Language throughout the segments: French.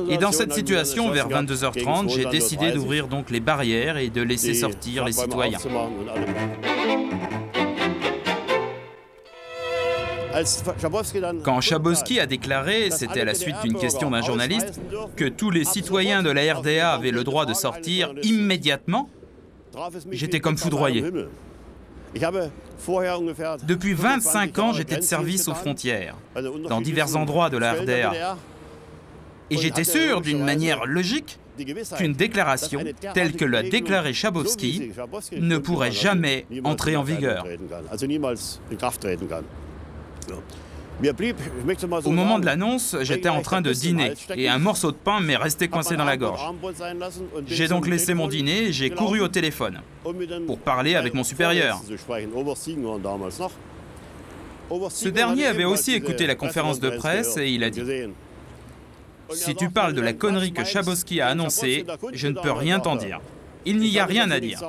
Et dans cette situation, vers 22h30, j'ai décidé d'ouvrir donc les barrières et de laisser sortir les citoyens. Quand Schabowski a déclaré, c'était à la suite d'une question d'un journaliste, que tous les citoyens de la RDA avaient le droit de sortir immédiatement, j'étais comme foudroyé. Depuis 25 ans, j'étais de service aux frontières, dans divers endroits de la RDA. Et j'étais sûr, d'une manière logique, qu'une déclaration, telle que l'a déclaré Schabowski, ne pourrait jamais entrer en vigueur. Au moment de l'annonce, j'étais en train de dîner et un morceau de pain m'est resté coincé dans la gorge. J'ai donc laissé mon dîner et j'ai couru au téléphone pour parler avec mon supérieur. Ce dernier avait aussi écouté la conférence de presse et il a dit « Si tu parles de la connerie que Schabowski a annoncée, je ne peux rien t'en dire. Il n'y a rien à dire.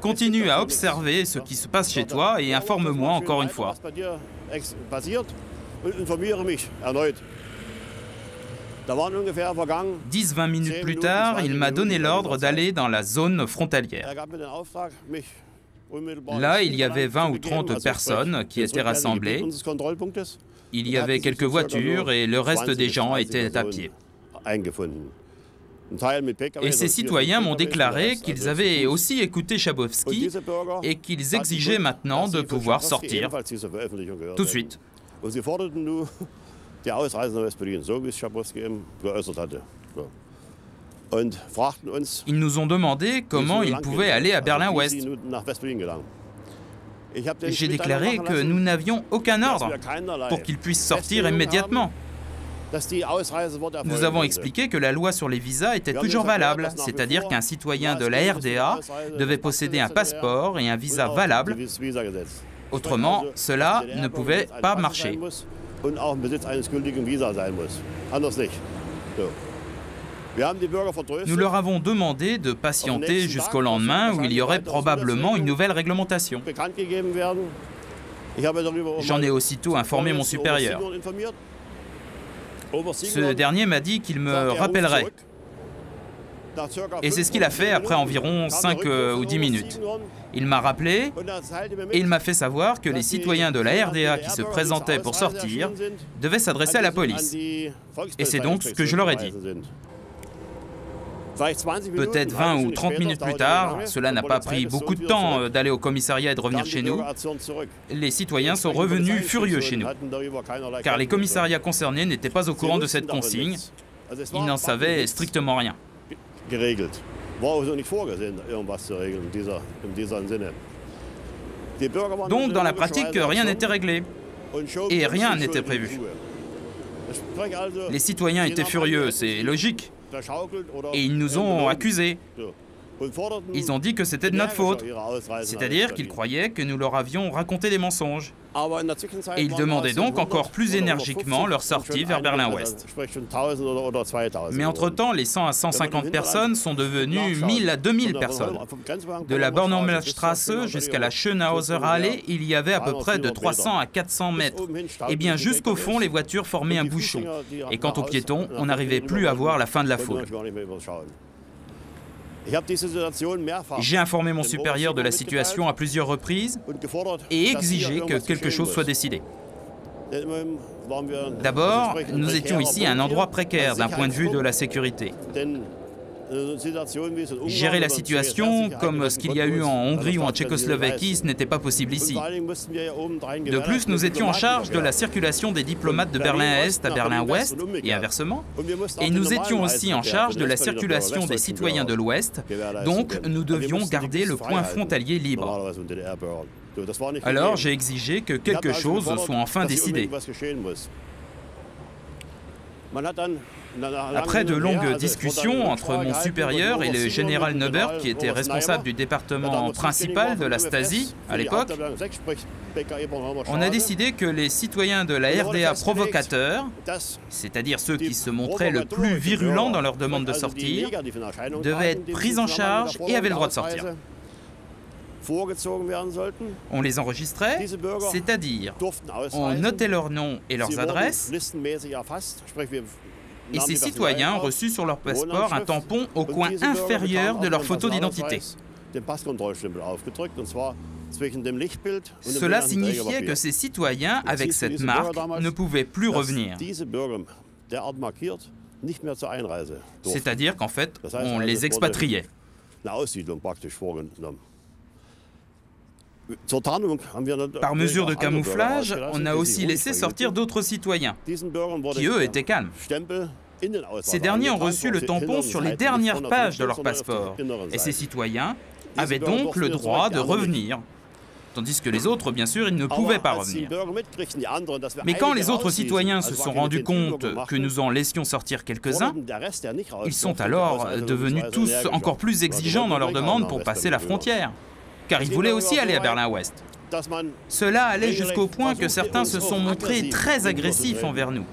Continue à observer ce qui se passe chez toi et informe-moi encore une fois. » 10-20 minutes plus tard, il m'a donné l'ordre d'aller dans la zone frontalière. Là, il y avait 20 ou 30 personnes qui étaient rassemblées. Il y avait quelques voitures et le reste des gens étaient à pied. Et ces citoyens m'ont déclaré qu'ils avaient aussi écouté Schabowski et qu'ils exigeaient maintenant de pouvoir sortir tout de suite. Ils nous ont demandé comment ils pouvaient aller à Berlin-Ouest. J'ai déclaré que nous n'avions aucun ordre pour qu'ils puissent sortir immédiatement. Nous avons expliqué que la loi sur les visas était toujours valable, c'est-à-dire qu'un citoyen de la RDA devait posséder un passeport et un visa valable. Autrement, cela ne pouvait pas marcher. Nous leur avons demandé de patienter jusqu'au lendemain où il y aurait probablement une nouvelle réglementation. J'en ai aussitôt informé mon supérieur. Ce dernier m'a dit qu'il me rappellerait. Et c'est ce qu'il a fait après environ 5 ou 10 minutes. Il m'a rappelé et il m'a fait savoir que les citoyens de la RDA qui se présentaient pour sortir devaient s'adresser à la police. Et c'est donc ce que je leur ai dit. Peut-être 20 ou 30 minutes plus tard, cela n'a pas pris beaucoup de temps d'aller au commissariat et de revenir chez nous, les citoyens sont revenus furieux chez nous, car les commissariats concernés n'étaient pas au courant de cette consigne, ils n'en savaient strictement rien. Donc, dans la pratique, rien n'était réglé, et rien n'était prévu. Les citoyens étaient furieux, c'est logique. Et ils nous ont accusés. Ils ont dit que c'était de notre faute, c'est-à-dire qu'ils croyaient que nous leur avions raconté des mensonges. Et ils demandaient donc encore plus énergiquement leur sortie vers Berlin-Ouest. Mais entre-temps, les 100 à 150 personnes sont devenues 1000 à 2000 personnes. De la Bornholmerstrasse jusqu'à la Schönhauser Allee, il y avait à peu près de 300 à 400 mètres. Et bien jusqu'au fond, les voitures formaient un bouchon. Et quant aux piétons, on n'arrivait plus à voir la fin de la foule. J'ai informé mon supérieur de la situation à plusieurs reprises et exigé que quelque chose soit décidé. D'abord, nous étions ici à un endroit précaire d'un point de vue de la sécurité. Gérer la situation, comme ce qu'il y a eu en Hongrie ou en Tchécoslovaquie, ce n'était pas possible ici. De plus, nous étions en charge de la circulation des diplomates de Berlin-Est à Berlin-Ouest, et inversement, et nous étions aussi en charge de la circulation des citoyens de l'Ouest, donc nous devions garder le point frontalier libre. Alors j'ai exigé que quelque chose soit enfin décidé. Après de longues discussions entre mon supérieur et le général Neubert, qui était responsable du département principal de la Stasi à l'époque, on a décidé que les citoyens de la RDA provocateurs, c'est-à-dire ceux qui se montraient le plus virulents dans leur demande de sortir, devaient être pris en charge et avaient le droit de sortir. On les enregistrait, c'est-à-dire on notait leurs noms et leurs adresses, et ces citoyens ont reçu sur leur passeport un tampon au coin inférieur de leur photo d'identité. Cela signifiait que ces citoyens, avec cette marque, ne pouvaient plus revenir. C'est-à-dire qu'en fait, on les expatriait. Par mesure de camouflage, on a aussi laissé sortir d'autres citoyens, qui eux étaient calmes. Ces derniers ont reçu le tampon sur les dernières pages de leur passeport, et ces citoyens avaient donc le droit de revenir. Tandis que les autres, bien sûr, ils ne pouvaient pas revenir. Mais quand les autres citoyens se sont rendus compte que nous en laissions sortir quelques-uns, ils sont alors devenus tous encore plus exigeants dans leurs demandes pour passer la frontière, car ils voulaient aussi aller à Berlin-Ouest. Cela allait jusqu'au point que certains se sont montrés très agressifs envers nous.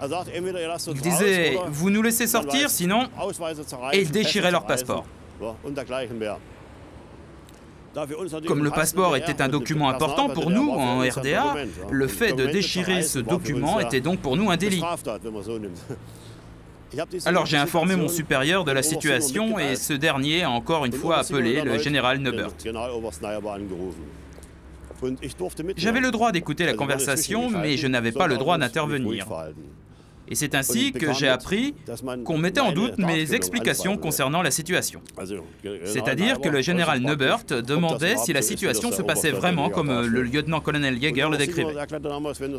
Ils disaient « Vous nous laissez sortir, sinon... » et ils déchiraient leur passeport. Comme le passeport était un document important pour nous en RDA, le fait de déchirer ce document était donc pour nous un délit. Alors j'ai informé mon supérieur de la situation et ce dernier a encore une fois appelé le général Neubert. J'avais le droit d'écouter la conversation, mais je n'avais pas le droit d'intervenir. Et c'est ainsi que j'ai appris qu'on mettait en doute mes explications concernant la situation. C'est-à-dire que le général Neubert demandait si la situation se passait vraiment comme le lieutenant-colonel Jäger le décrivait.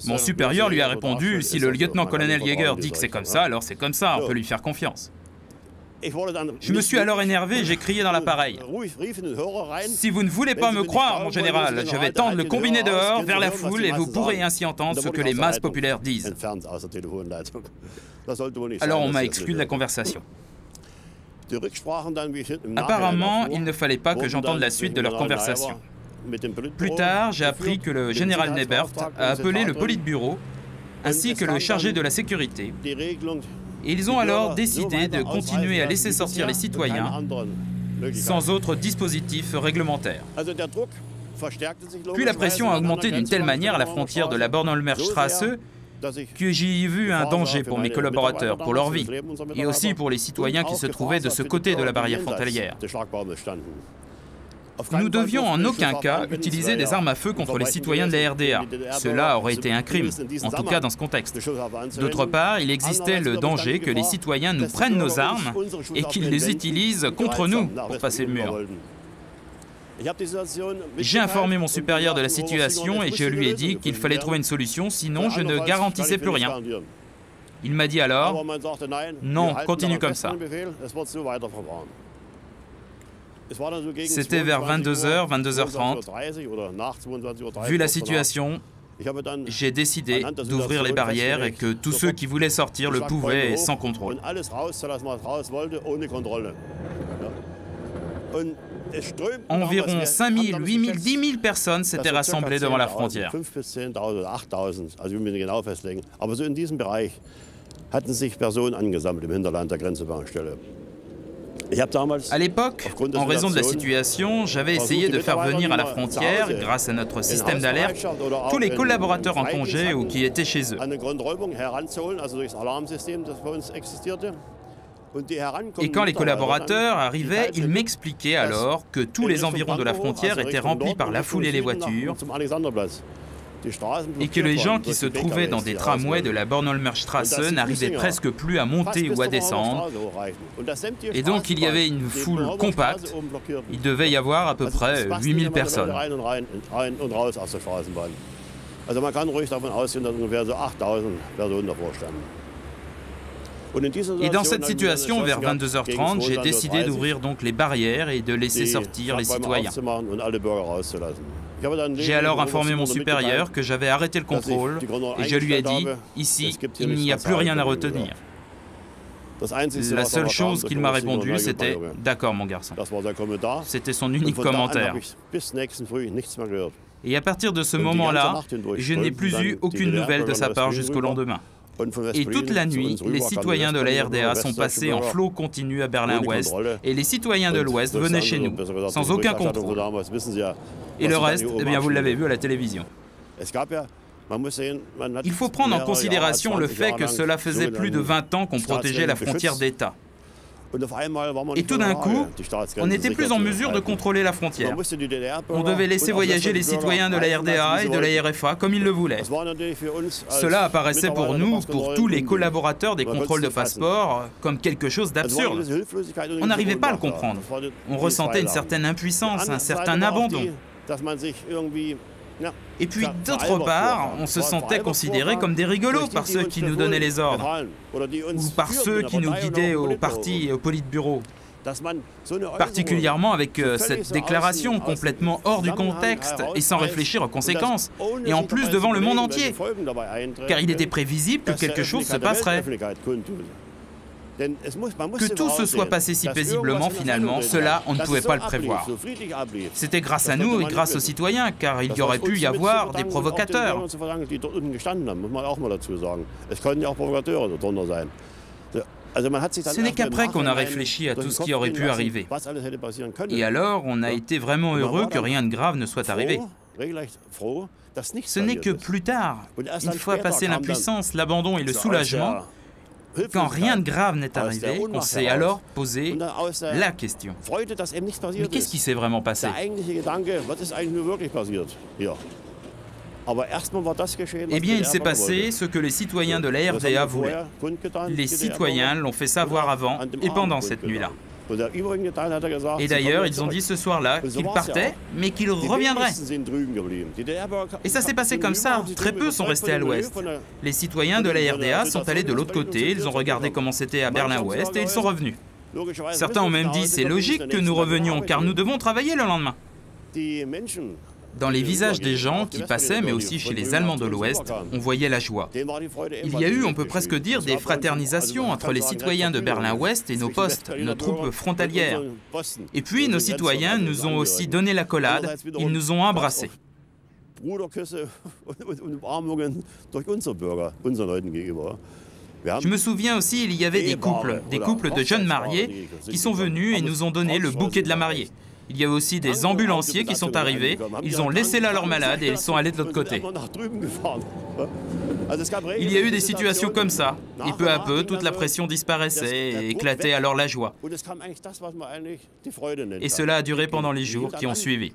Mon supérieur lui a répondu « Si le lieutenant-colonel Jäger dit que c'est comme ça, alors c'est comme ça, on peut lui faire confiance ». Je me suis alors énervé et j'ai crié dans l'appareil. « Si vous ne voulez pas me croire, mon général, je vais tendre le combiné dehors vers la foule et vous pourrez ainsi entendre ce que les masses populaires disent. » Alors on m'a exclu de la conversation. Apparemment, il ne fallait pas que j'entende la suite de leur conversation. Plus tard, j'ai appris que le général Neubert a appelé le Politburo ainsi que le chargé de la sécurité. Et ils ont alors décidé de continuer à laisser sortir les citoyens sans autre dispositif réglementaire. Puis la pression a augmenté d'une telle manière à la frontière de la Bornholmerstraße que j'y ai vu un danger pour mes collaborateurs, pour leur vie, et aussi pour les citoyens qui se trouvaient de ce côté de la barrière frontalière. Nous devions en aucun cas utiliser des armes à feu contre les citoyens de la RDA. Cela aurait été un crime, en tout cas dans ce contexte. D'autre part, il existait le danger que les citoyens nous prennent nos armes et qu'ils les utilisent contre nous pour passer le mur. J'ai informé mon supérieur de la situation et je lui ai dit qu'il fallait trouver une solution, sinon je ne garantissais plus rien. Il m'a dit alors « Non, continue comme ça ». C'était vers 22h, 22h30. Vu la situation, j'ai décidé d'ouvrir les barrières et que tous ceux qui voulaient sortir le pouvaient et sans contrôle. Environ 5 000, 8 000, 10 000 personnes s'étaient rassemblées devant la frontière. À l'époque, en raison de la situation, j'avais essayé de faire venir à la frontière, grâce à notre système d'alerte, tous les collaborateurs en congé ou qui étaient chez eux. Et quand les collaborateurs arrivaient, ils m'expliquaient alors que tous les environs de la frontière étaient remplis par la foule et les voitures, et que les gens qui se trouvaient dans des tramways de la Bornholmerstraße n'arrivaient presque plus à monter ou à descendre. Et donc il y avait une foule compacte. Il devait y avoir à peu près 8000 personnes. Et dans cette situation, vers 22h30, j'ai décidé d'ouvrir donc les barrières et de laisser sortir les citoyens. J'ai alors informé mon supérieur que j'avais arrêté le contrôle et je lui ai dit « Ici, il n'y a plus rien à retenir ». La seule chose qu'il m'a répondu, c'était « D'accord, mon garçon ». C'était son unique commentaire. Et à partir de ce moment-là, je n'ai plus eu aucune nouvelle de sa part jusqu'au lendemain. Et toute la nuit, les citoyens de la RDA sont passés en flot continu à Berlin-Ouest et les citoyens de l'Ouest venaient chez nous, sans aucun contrôle. Et le reste, eh bien, vous l'avez vu à la télévision. Il faut prendre en considération le fait que cela faisait plus de 20 ans qu'on protégeait la frontière d'État. Et tout d'un coup, on n'était plus en mesure de contrôler la frontière. On devait laisser voyager les citoyens de la RDA et de la RFA comme ils le voulaient. Cela apparaissait pour nous, pour tous les collaborateurs des contrôles de passeport, comme quelque chose d'absurde. On n'arrivait pas à le comprendre. On ressentait une certaine impuissance, un certain abandon. Et puis, d'autre part, on se sentait considérés comme des rigolos par ceux qui nous donnaient les ordres, ou par ceux qui nous guidaient au parti et au politburo. Particulièrement avec cette déclaration complètement hors du contexte et sans réfléchir aux conséquences, et en plus devant le monde entier, car il était prévisible que quelque chose se passerait. Que tout se soit passé si paisiblement, finalement, cela, on ne pouvait pas le prévoir. C'était grâce à nous et grâce aux citoyens, car il y aurait pu y avoir des provocateurs. Ce n'est qu'après qu'on a réfléchi à tout ce qui aurait pu arriver. Et alors, on a été vraiment heureux que rien de grave ne soit arrivé. Ce n'est que plus tard, une fois passé l'impuissance, l'abandon et le soulagement, quand rien de grave n'est arrivé, on s'est alors posé la question. Mais qu'est-ce qui s'est vraiment passé? Eh bien, il s'est passé ce que les citoyens de la RDA voulaient. Les citoyens l'ont fait savoir avant et pendant cette nuit-là. Et d'ailleurs, ils ont dit ce soir-là qu'ils partaient, mais qu'ils reviendraient. Et ça s'est passé comme ça. Très peu sont restés à l'ouest. Les citoyens de la RDA sont allés de l'autre côté, ils ont regardé comment c'était à Berlin-Ouest et ils sont revenus. Certains ont même dit « c'est logique que nous revenions, car nous devons travailler le lendemain ». Dans les visages des gens qui passaient, mais aussi chez les Allemands de l'Ouest, on voyait la joie. Il y a eu, on peut presque dire, des fraternisations entre les citoyens de Berlin-Ouest et nos postes, nos troupes frontalières. Et puis, nos citoyens nous ont aussi donné l'accolade, ils nous ont embrassés. Je me souviens aussi, il y avait des couples de jeunes mariés qui sont venus et nous ont donné le bouquet de la mariée. Il y a aussi des ambulanciers qui sont arrivés, ils ont laissé là leurs malades et ils sont allés de l'autre côté. Il y a eu des situations comme ça, et peu à peu, toute la pression disparaissait et éclatait alors la joie. Et cela a duré pendant les jours qui ont suivi.